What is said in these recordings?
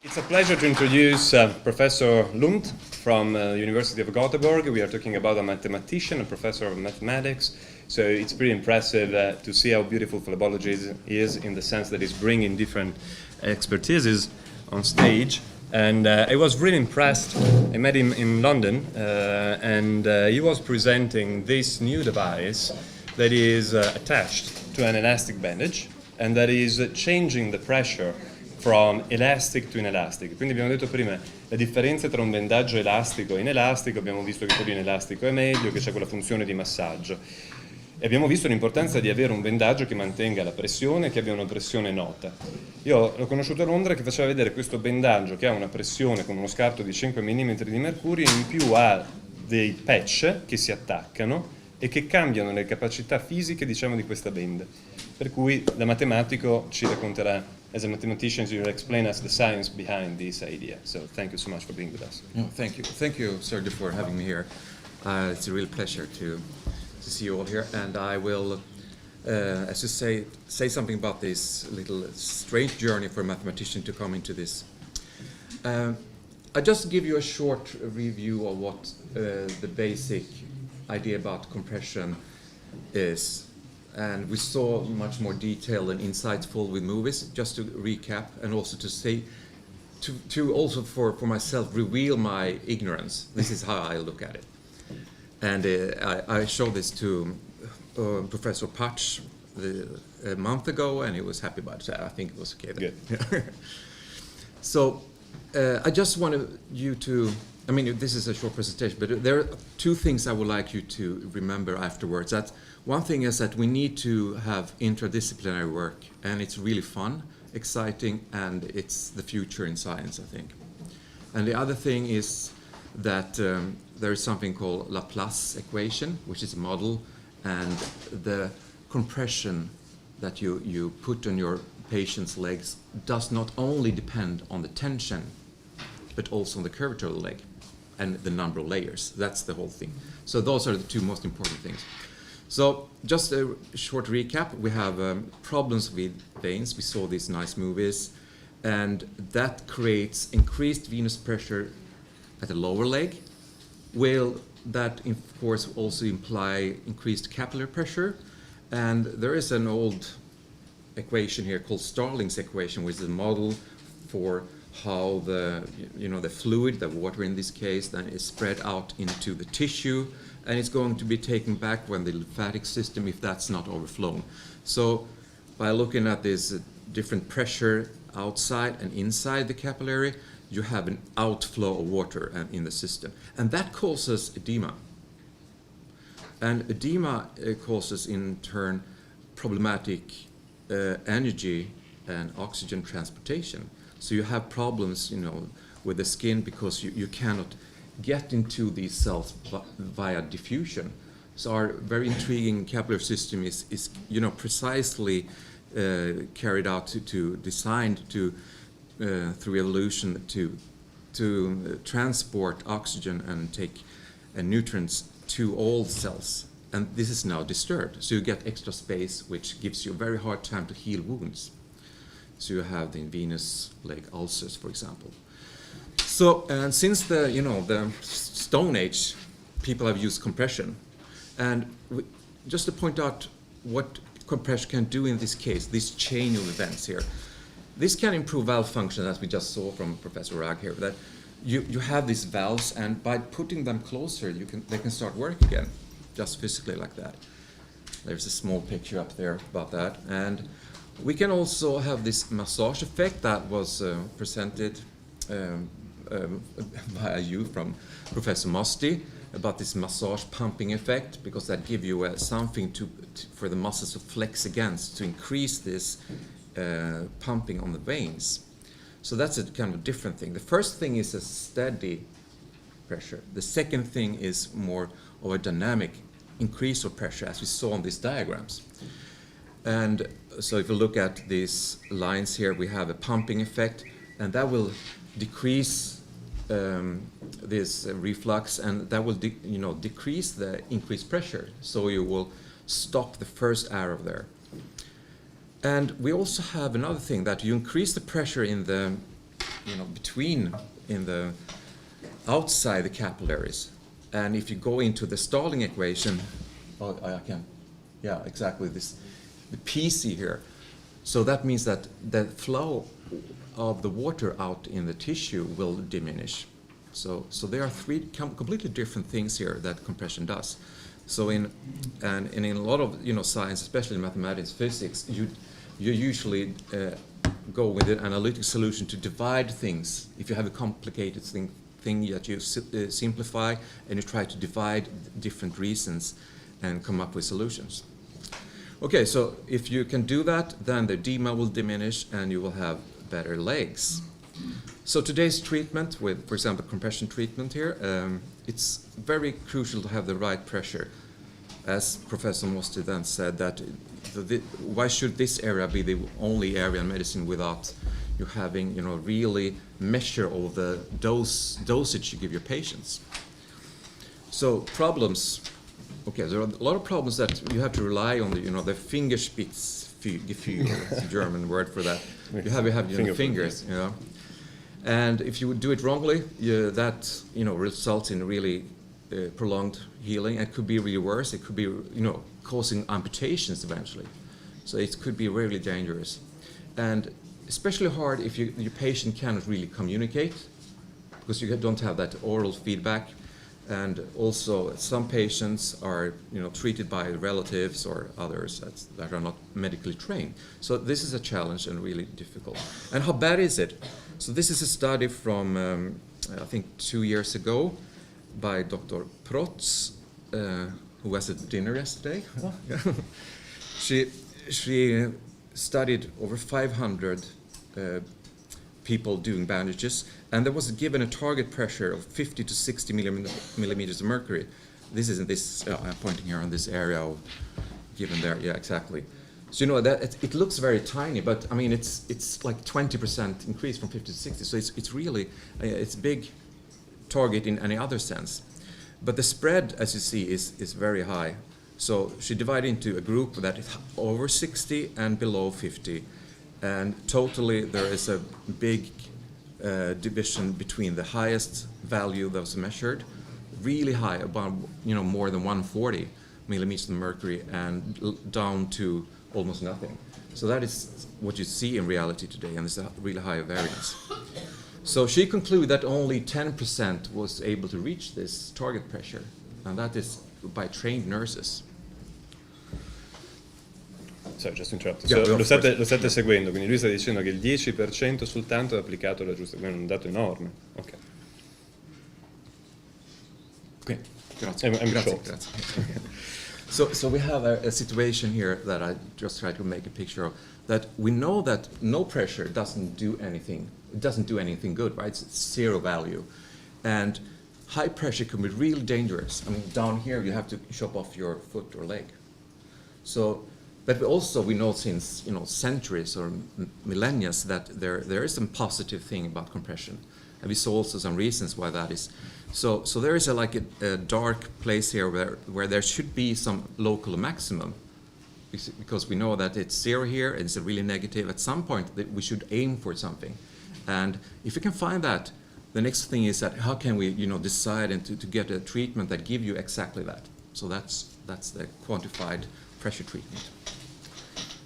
It's a pleasure to introduce Professor Lundh from University of Gothenburg. We are talking about a mathematician, a professor of mathematics. So it's pretty impressive to see how beautiful phlebology is in the sense that it's bringing different expertises on stage. And I was really impressed. I met him in London and he was presenting this new device that is attached to an elastic bandage and that is changing the pressure from elastic to inelastic. Quindi abbiamo detto prima la differenza tra un bendaggio elastico e inelastico, abbiamo visto che quello inelastico è meglio, che c'è quella funzione di massaggio. E abbiamo visto l'importanza di avere un bendaggio che mantenga la pressione e che abbia una pressione nota. Io l'ho conosciuto a Londra che faceva vedere questo bendaggio che ha una pressione con uno scarto di 5 mm di mercurio e in più ha dei patch che si attaccano e che cambiano le capacità fisiche, diciamo, di questa benda. Per cui da matematico ci racconterà. As a mathematician, you will explain us the science behind this idea. So thank you so much for being with us. No, thank you, Sergio, for having me here. It's a real pleasure to see you all here, and I will, as you say something about this little strange journey for a mathematician to come into this. I just give you a short review of what the basic idea about compression is. And we saw much more detail and insightful with movies, just to recap, and also to say, to also for myself reveal my ignorance. This is how I look at it. And I showed this to Professor Patch a month ago, and he was happy about it. I think it was okay then. Good. So I just wanted you to, I mean, this is a short presentation, but there are two things I would like you to remember afterwards. That one thing is that we need to have interdisciplinary work, and it's really fun, exciting, and it's the future in science, I think. And the other thing is that there is something called Laplace equation, which is a model, and the compression that you put on your patient's legs does not only depend on the tension, but also on the curvature of the leg and the number of layers. That's the whole thing. So those are the two most important things. So just a short recap, we have problems with veins. We saw these nice movies, and that creates increased venous pressure at the lower leg. Will that, of course, also imply increased capillary pressure? And there is an old equation here called Starling's equation, which is a model for how the fluid, the water in this case, then is spread out into the tissue, and it's going to be taken back when the lymphatic system, if that's not overflown. So by looking at this different pressure outside and inside the capillary, you have an outflow of water in the system, and that causes edema. And edema causes in turn problematic energy and oxygen transportation. So you have problems, with the skin because you cannot get into these cells via diffusion. So our very intriguing capillary system is precisely carried out designed to through evolution to transport oxygen and take nutrients to all cells. And this is now disturbed. So you get extra space, which gives you a very hard time to heal wounds. So you have the venous leg ulcers, for example. So, and since the Stone Age, people have used compression. And just to point out what compression can do in this case, this chain of events here, this can improve valve function, as we just saw from Professor Rag here, that you have these valves, and by putting them closer, they can start working again, just physically like that. There's a small picture up there about that. And we can also have this massage effect that was presented by you from Professor Mosti about this massage pumping effect, because that gives you something for the muscles to flex against to increase this pumping on the veins. So that's a kind of different thing. The first thing is a steady pressure. The second thing is more of a dynamic increase of pressure, as we saw on these diagrams. And so if you look at these lines here, we have a pumping effect, and that will decrease this reflux, and that will decrease the increased pressure. So you will stop the first arrow there. And we also have another thing, that you increase the pressure in the between in the outside the capillaries. And if you go into the Stalling equation, exactly this, the PC here. So that means that the flow of the water out in the tissue will diminish. So there are three completely different things here that compression does. So in a lot of science, especially in mathematics, physics, you usually go with an analytic solution to divide things. If you have a complicated thing that you simplify, and you try to divide different reasons and come up with solutions. Okay, so if you can do that, then the edema will diminish and you will have better legs. So today's treatment with, for example, compression treatment here, it's very crucial to have the right pressure. As Professor Mosti then said, that why should this area be the only area in medicine without you having, really measure all the dosage you give your patients? So problems. Okay, there are a lot of problems that you have to rely on the Fingerspitzgefühl, it's a German word for that. You have your fingers, and if you would do it wrongly, that results in really prolonged healing. It could be really worse. It could be causing amputations eventually. So it could be really dangerous, and especially hard if your patient cannot really communicate, because you don't have that oral feedback. And also, some patients are treated by relatives or others that are not medically trained. So this is a challenge and really difficult. And how bad is it? So this is a study from I think 2 years ago by Dr. Prof, who was at dinner yesterday. Oh. She studied over 500 people doing bandages, and there was given a target pressure of 50 to 60 millimeters of mercury. This isn't this. I'm pointing here on this area given there. Yeah, exactly. So that it looks very tiny, but I mean it's like 20% increase from 50 to 60. So it's really it's big target in any other sense, but the spread, as you see, is very high. So she divided into a group that is over 60 and below 50. And totally, there is a big division between the highest value that was measured, really high, about more than 140 millimeters of mercury, and down to almost nothing. So that is what you see in reality today, and it's a really high variance. So she concluded that only 10% was able to reach this target pressure, and that is by trained nurses. Sorry, just interrupt. Yeah, lo state seguendo, quindi lui sta dicendo che il 10% soltanto è applicato alla giusta, quindi è un dato enorme. Ok. Okay, grazie. Grazie. So we have a situation here that I just tried to make a picture of, that we know that no pressure doesn't do anything. It doesn't do anything good, right? It's zero value. And high pressure can be really dangerous. I mean, down here you have to chop off your foot or leg. So, but also we know since centuries or millennia that there is some positive thing about compression, and we saw also some reasons why that is. So there is a dark place here where there should be some local maximum, because we know that it's zero here and it's a really negative. At some point that we should aim for something, and if we can find that, the next thing is that how can we decide and to get a treatment that give you exactly that. So that's the quantified pressure treatment.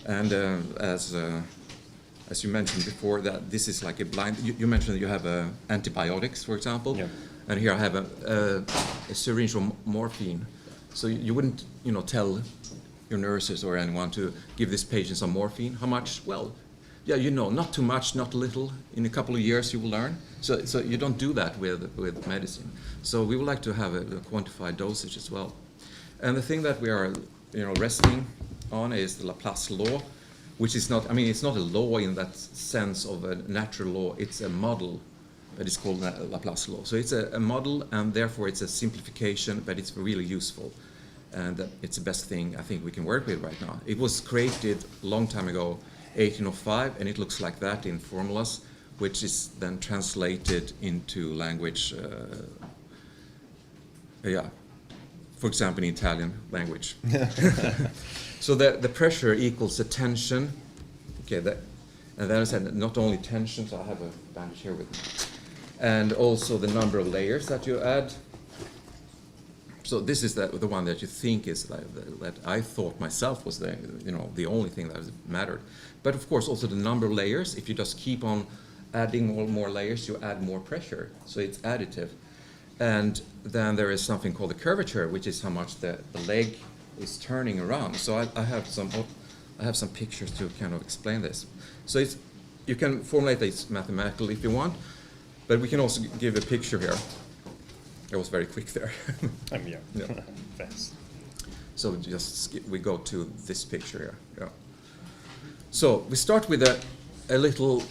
And as you mentioned before, that this is like a blind. You mentioned that you have antibiotics, for example, yeah. And here I have a syringe of morphine. So you wouldn't tell your nurses or anyone to give this patient some morphine. How much? Well, yeah, not too much, not little. In a couple of years you will learn. So you don't do that with medicine. So we would like to have a quantified dosage as well. And the thing that we are resting on is the Laplace law, which is not, it's not a law in that sense of a natural law. It's a model that is called the Laplace law. So it's a model, and therefore it's a simplification, but it's really useful. And it's the best thing I think we can work with right now. It was created a long time ago, 1805, and it looks like that in formulas, which is then translated into language, for example, in Italian language. So the pressure equals the tension, okay, And then I said not only tension, so I have a bandage here with me, and also the number of layers that you add. So this is the one that you think is that I thought myself was the only thing that mattered. But of course also the number of layers. If you just keep on adding more layers, you add more pressure. So it's additive. And then there is something called the curvature, which is how much the leg is turning around. So I have some pictures to kind of explain this. So you can formulate this mathematically if you want, but we can also give a picture here. I was very quick there. Yeah. Fast. So we go to this picture here. Yeah. So we start with a little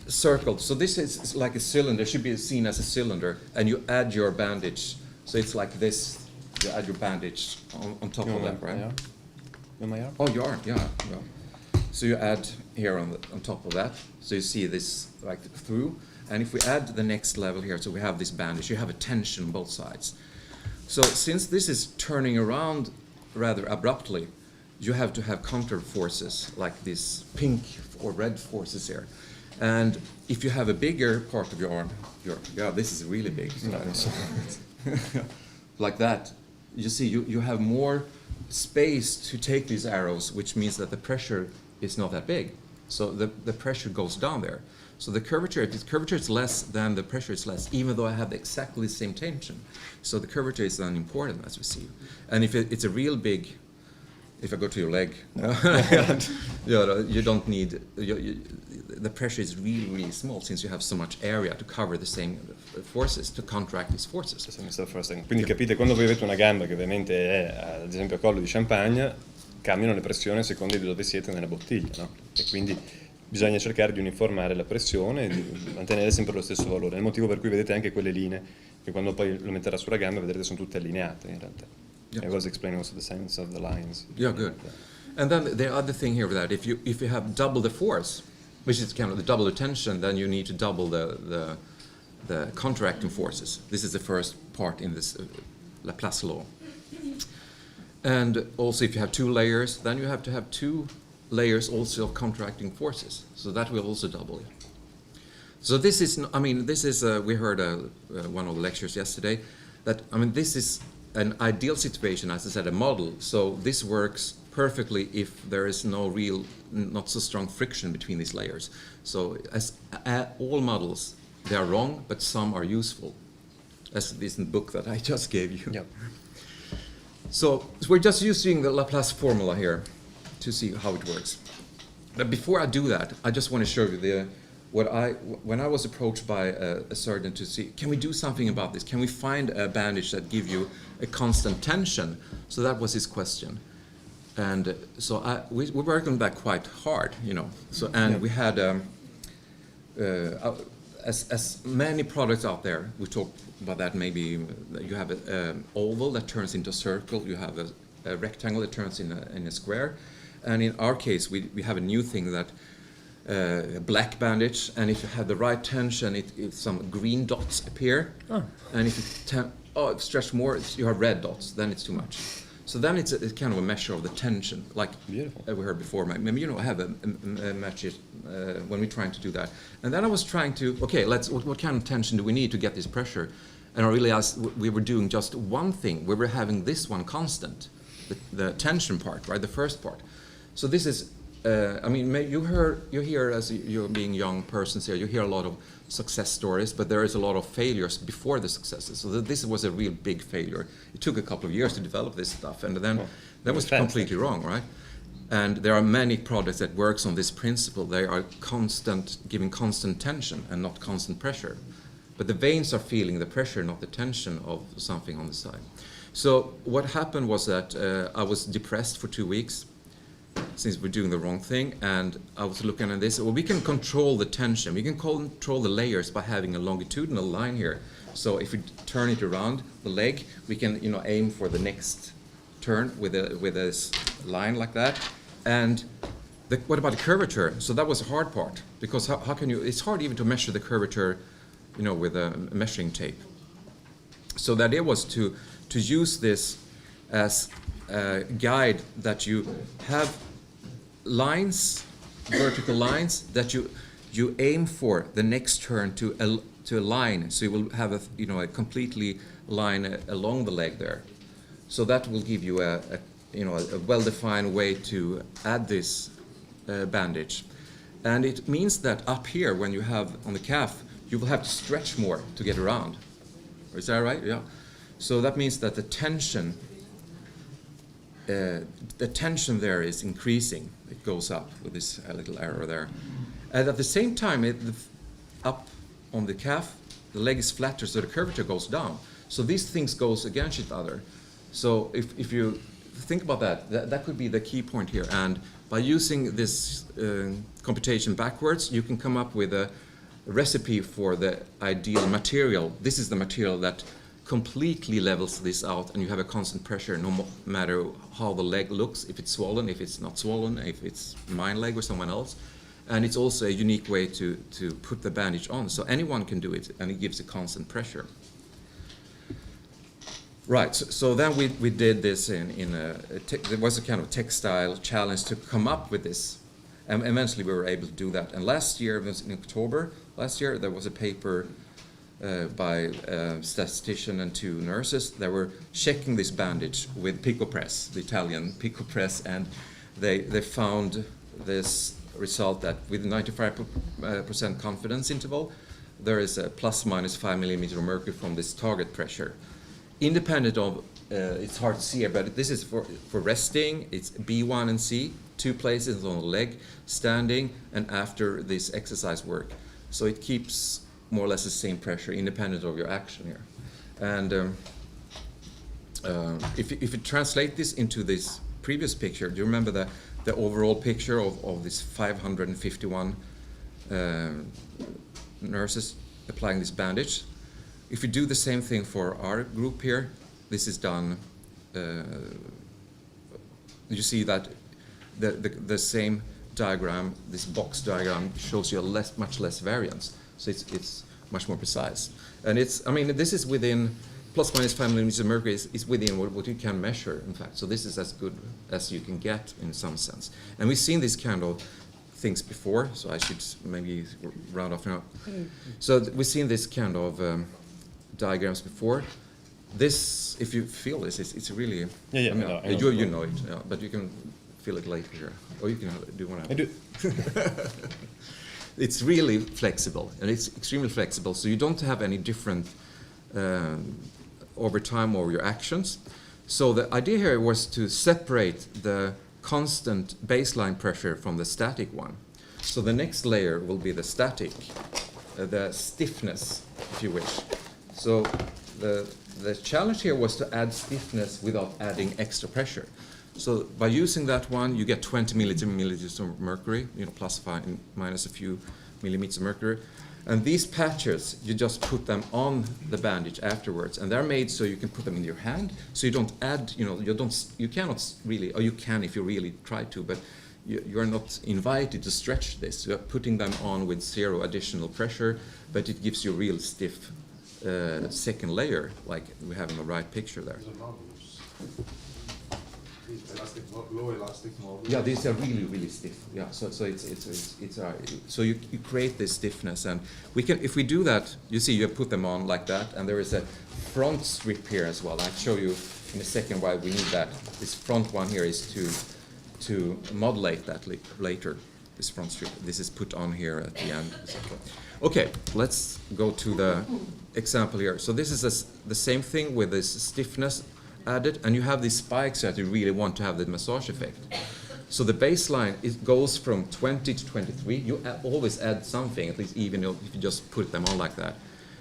circle. So this is like a cylinder, should be seen as a cylinder, and you add your bandage. So it's like this. You add your bandage on top of that, right? Yeah. Oh, you are. Yeah. So you add here on top of that. So you see this like through. And if we add the next level here, so we have this bandage, you have a tension on both sides. So since this is turning around rather abruptly, you have to have counter forces like these pink or red forces here. And if you have a bigger part of your arm, this is really big. Like that, you see, you have more space to take these arrows, which means that the pressure is not that big. So the pressure goes down there. So the curvature, if the curvature is less, then the pressure is less, even though I have exactly the same tension. So the curvature is then important, as we see. And if it's a real big, if I go to your leg, you don't need, the pressure is really, really small since you have so much area to cover the same forces, to counteract these forces. Quindi capite, quando voi avete una gamba che ovviamente è, ad esempio, a collo di champagne, cambiano le pressioni a seconda di dove siete nella bottiglia, no? E quindi bisogna cercare di uniformare la pressione e di mantenere sempre lo stesso valore. È il motivo per cui vedete anche quelle linee, che quando poi lo metterà sulla gamba vedrete sono tutte allineate in realtà. I was explaining also the sense of the lines. Yeah, good. And then the other thing here with that, if you have double the force, which is kind of the double the tension, then you need to double the counteracting forces. This is the first part in this Laplace law. And also if you have two layers, then you have to have two layers also of counteracting forces. So that will also double it. So this is, we heard one of the lectures yesterday, that, this is an ideal situation, as I said, a model. So this works perfectly if there is no real, not so strong friction between these layers. So as all models, they are wrong, but some are useful, as this book that I just gave you. Yep. So we're just using the Laplace formula here to see how it works. But before I do that, I just want to show you when I was approached by a surgeon to see, can we do something about this? Can we find a bandage that give you a constant tension? So that was his question. And so we worked on that quite hard, So we had as many products out there. We talked about that. Maybe you have an oval that turns into a circle. You have a rectangle that turns in a square. And in our case, we have a new thing that a black bandage, and if you have the right tension, some green dots appear. Oh. And if you stretch more, you have red dots. Then it's too much. So then it's kind of a measure of the tension, like we heard before. Maybe I have a measure when we're trying to do that. And then I was trying to, what kind of tension do we need to get this pressure? And I realized we were doing just one thing. We were having this one constant, the tension part, right? The first part. So this is, you hear as you're being young persons here, you hear a lot of success stories, but there is a lot of failures before the successes. So this was a real big failure. It took a couple of years to develop this stuff, and then that was completely wrong, right? And there are many products that works on this principle. They are giving constant tension and not constant pressure. But the veins are feeling the pressure, not the tension of something on the side. So what happened was that I was depressed for 2 weeks, since we're doing the wrong thing, and I was looking at this. Well, we can control the tension. We can control the layers by having a longitudinal line here. So if we turn it around the leg, we can aim for the next turn with this line like that. And what about the curvature? So that was the hard part, because how can you? It's hard even to measure the curvature, with a measuring tape. So the idea was to use this as guide that you have lines vertical lines that you aim for the next turn to align, so you will have a completely line along the leg there. So that will give you a well-defined way to add this bandage. And it means that up here, when you have on the calf, you will have to stretch more to get around. Is that right? Yeah. So that means that the tension there is increasing. It goes up with this little arrow there. And at the same time, up on the calf, the leg is flatter, so the curvature goes down. So these things goes against each other. So if you think about that could be the key point here. And by using this computation backwards, you can come up with a recipe for the ideal material. This is the material that completely levels this out, and you have a constant pressure no matter how the leg looks, if it's swollen, if it's not swollen, if it's my leg or someone else. And it's also a unique way to put the bandage on. So anyone can do it, and it gives a constant pressure. Right, so then we did this there was a kind of textile challenge to come up with this. And eventually we were able to do that. And last year, it was in October, there was a paper by a statistician and 2 nurses that were checking this bandage with PicoPress, the Italian PicoPress, and they found this result that with 95% confidence interval, there is a plus minus 5 millimeters of mercury from this target pressure. Independent of, it's hard to see here, but this is for resting, it's B1 and C, 2 places on the leg, standing, and after this exercise work. So it keeps more or less the same pressure, independent of your action here. And if you translate this into this previous picture, do you remember the overall picture of this 551 nurses applying this bandage? If we do the same thing for our group here, this is done, you see that the same diagram, this box diagram, shows you much less variance. So it's much more precise. And this is within, plus minus 5 millimeters of mercury is within what you can measure, in fact. So this is as good as you can get in some sense. And we've seen these kind of things before, so I should maybe round off now. So we've seen this kind of diagrams before. This, if you feel this, it's really, you know it, yeah, but you can feel it later here, or you can do one. I do. It's really flexible, and it's extremely flexible, so you don't have any different over time over your actions. So the idea here was to separate the constant baseline pressure from the static one. So the next layer will be the static, the stiffness, if you wish. So the challenge here was to add stiffness without adding extra pressure. So by using that one, you get 20 millimeters of mercury, plus 5 and minus a few millimeters of mercury. And these patches, you just put them on the bandage afterwards, and they're made so you can put them in your hand. So you don't add, you cannot really, or you can if you really try to, but you're not invited to stretch this. You're putting them on with 0 additional pressure, but it gives you a real stiff second layer, like we have in the right picture there. Low elastic model. Yeah, these are really stiff. Yeah, so so you create this stiffness, and we can, if we do that, you see you put them on like that, and there is a front strip here as well. I'll show you in a second why we need that. This front one here is to modulate that later. This front strip. This is put on here at the end. Okay, let's go to the example here. So this is the same thing with this stiffness added, and you have these spikes that you really want to have the massage effect. So the baseline, it goes from 20 to 23. You always add something, at least even if you just put them on like that.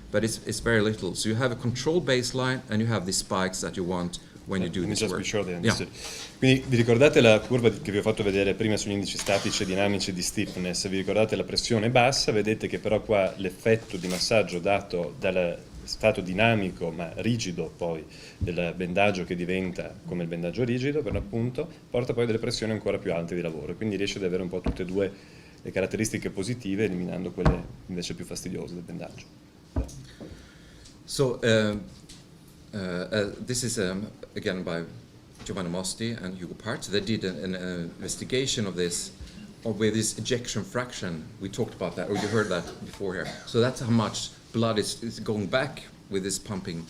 But it's very little. So you have a controlled baseline, and you have these spikes that you want when you do this work. Sure Quindi vi ricordate la curva che vi ho fatto vedere prima sugli indici statici e dinamici di stiffness? Vi ricordate la pressione bassa? Vedete che però qua l'effetto di massaggio dato dal stato dinamico ma rigido poi del bendaggio, che diventa come il bendaggio rigido per l'appunto, porta poi delle pressioni ancora più alte di lavoro, quindi riesce ad avere un po' tutte e due le caratteristiche positive, eliminando quelle invece più fastidiose del bendaggio. So this is again by Giovanni Mosti and Hugo Part. They did an investigation of this or with this ejection fraction, we talked about that, or you heard that before here. So that's how much blood is going back with this pumping.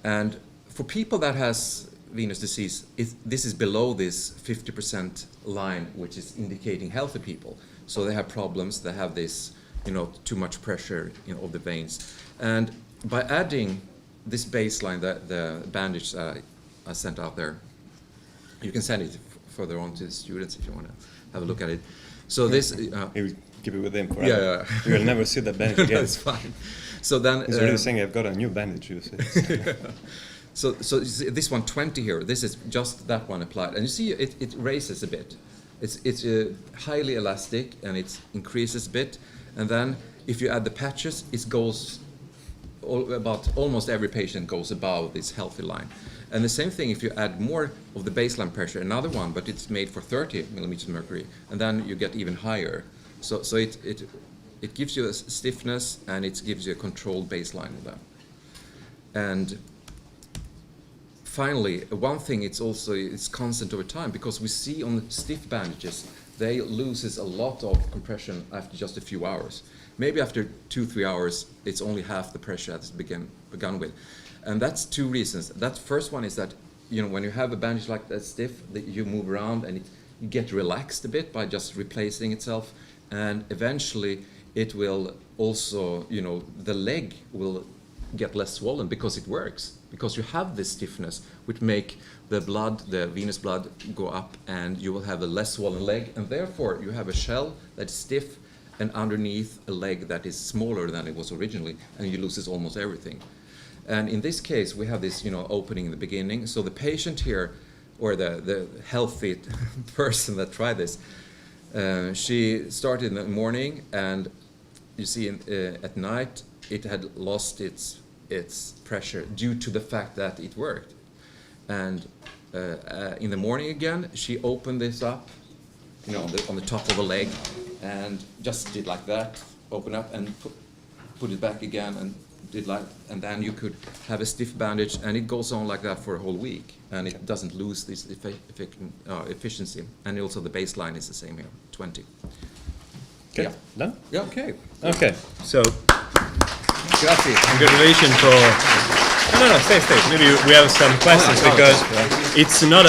And for people that has venous disease, this is below this 50% line, which is indicating healthy people. So they have problems, they have this, too much pressure of the veins. And by adding this baseline, the bandage I sent out there, you can send it further on to the students if you want to have a look at it. So this... He will keep it with him forever. Yeah. You will never see that bandage again. That's fine. So then... He's already saying, I've got a new bandage, you see. So you see this one, 20 here, this is just that one applied. And you see it raises a bit. It's highly elastic and it increases a bit. And then if you add the patches, it goes... almost every patient goes above this healthy line. And the same thing if you add more of the baseline pressure, another one, but it's made for 30 millimeters of mercury, and then you get even higher. So it gives you a stiffness and it gives you a controlled baseline of that. And finally, one thing, it's constant over time, because we see on the stiff bandages, they loses a lot of compression after just a few hours. Maybe after 2-3 hours, it's only half the pressure that's begun with. And that's two reasons. That first one is that, when you have a bandage like that stiff, that you move around and you get relaxed a bit by just replacing itself. And eventually it will also, the leg will get less swollen because it works. Because you have this stiffness, which make the venous blood go up, and you will have a less swollen leg. And therefore you have a shell that's stiff and underneath a leg that is smaller than it was originally, and you loses almost everything. And in this case, we have this, opening in the beginning. So the patient here, or the healthy person that tried this, she started in the morning, and you see at night it had lost its pressure due to the fact that it worked. And in the morning again, she opened this up, on the top of the leg, and just did like that, open up and put it back again, and and then you could have a stiff bandage, and it goes on like that for a whole week, and it doesn't lose this efficiency. And also the baseline is the same here, 20. Okay, Yeah. done? Yeah, okay. Okay, so Grazie. congratulations for... No, stay. Maybe we have some questions, because it's not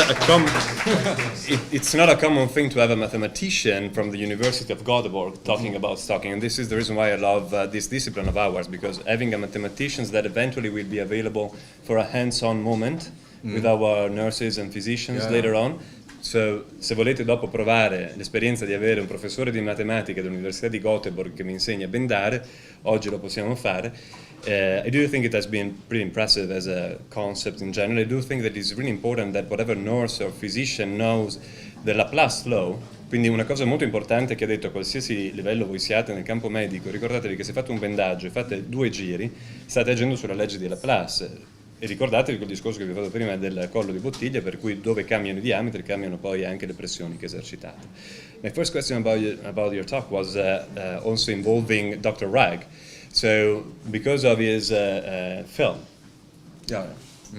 it's not a common thing to have a mathematician from the University of Gothenburg talking about stocking, and this is the reason why I love this discipline of ours, because having a mathematician that eventually will be available for a hands-on moment with our nurses and physicians later on. So, se volete dopo provare l'esperienza di avere un professore di matematica dell'Università di Gothenburg che vi insegna a bendare, oggi lo possiamo fare. I do think it has been pretty impressive as a concept in general. I do think that it's really important that whatever nurse or physician knows the Laplace flow. Quindi una cosa molto importante che ha detto, a qualsiasi livello voi siate nel campo medico, ricordatevi che se fate un bendaggio e fate 2 giri, state agendo sulla legge di Laplace. E ricordatevi quel discorso che vi ho fatto prima del collo di bottiglia, per cui dove cambiano i diametri cambiano poi anche le pressioni che esercitate. My first question about your talk was also involving Dr. Rag. So, because of his film,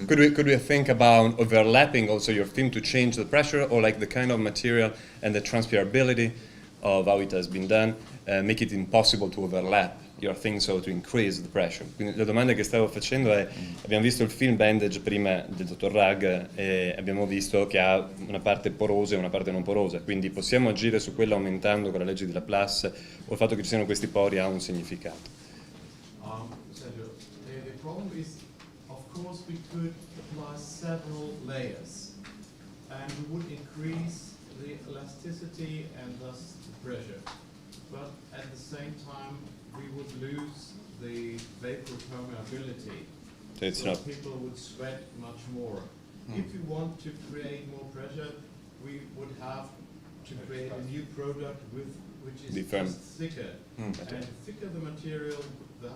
could we think about overlapping also your film to change the pressure, or like the kind of material and the transpirability of how it has been done, make it impossible to overlap your thing, so to increase the pressure? Quindi la domanda che stavo facendo è, abbiamo visto il film Bandage prima del dottor Rag e abbiamo visto che ha una parte porosa e una parte non porosa, quindi possiamo agire su quella aumentando con la legge di Laplace, o il fatto che ci siano questi pori ha un significato? Sergio, the problem is, of course, we could apply several layers, and we would increase the elasticity and thus the pressure. But at the same time, we would lose the vapor permeability. So people would sweat much more. If you want to create more pressure, we would have to create a new product which is just thicker. And the thicker the material, the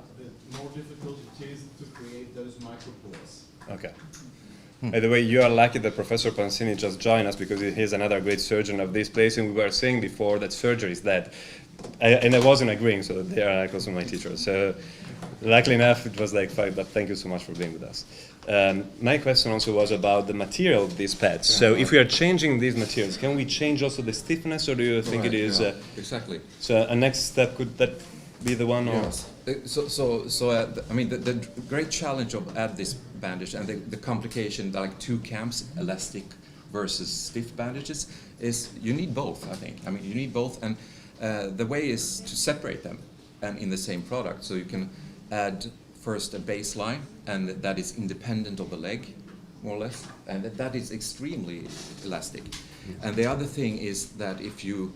more difficult it is to create those micropores. Okay. By the way, you are lucky that Professor Pansini just joined us, because he is another great surgeon of this place, and we were saying before that surgery is dead. And I wasn't agreeing, so they are also my teachers. So Luckily enough, it was like 5, but thank you so much for being with us. My question also was about the material of these pads. So if we are changing these materials, can we change also the stiffness, or do you think it is... exactly. So a next step, could that be the one? Or? Yes. I mean, the great challenge of this bandage and the complication, like 2 camps, elastic versus stiff bandages, is you need both, I think. I mean, you need both, and the way is to separate them and in the same product. So you can add first a baseline, and that is independent of the leg, more or less, and that is extremely elastic. And the other thing is that if you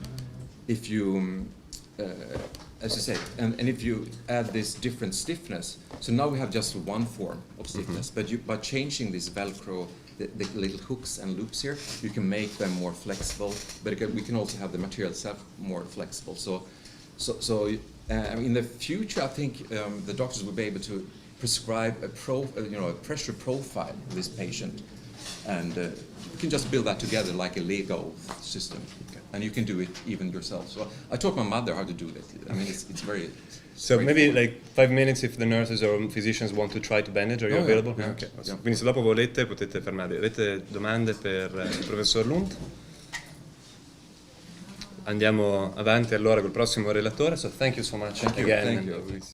as I say, and if you add this different stiffness, so now we have just one form of stiffness, but by changing this Velcro, the little hooks and loops here, you can make them more flexible, but we can also have the material itself more flexible. So in the future, I think the doctors will be able to prescribe a pressure profile for this patient, and you can just build that together like a Lego system, and you can do it even yourself. So I taught my mother how to do that. I mean, it's very... So maybe like 5 minutes if the nurses or physicians want to try to bandage. Are you available? Yeah. Okay. Yeah. Quindi se dopo volete potete fermarvi. Avete domande per il professor Lundh? Andiamo avanti allora col prossimo relatore. So thank you so much again. Thank you.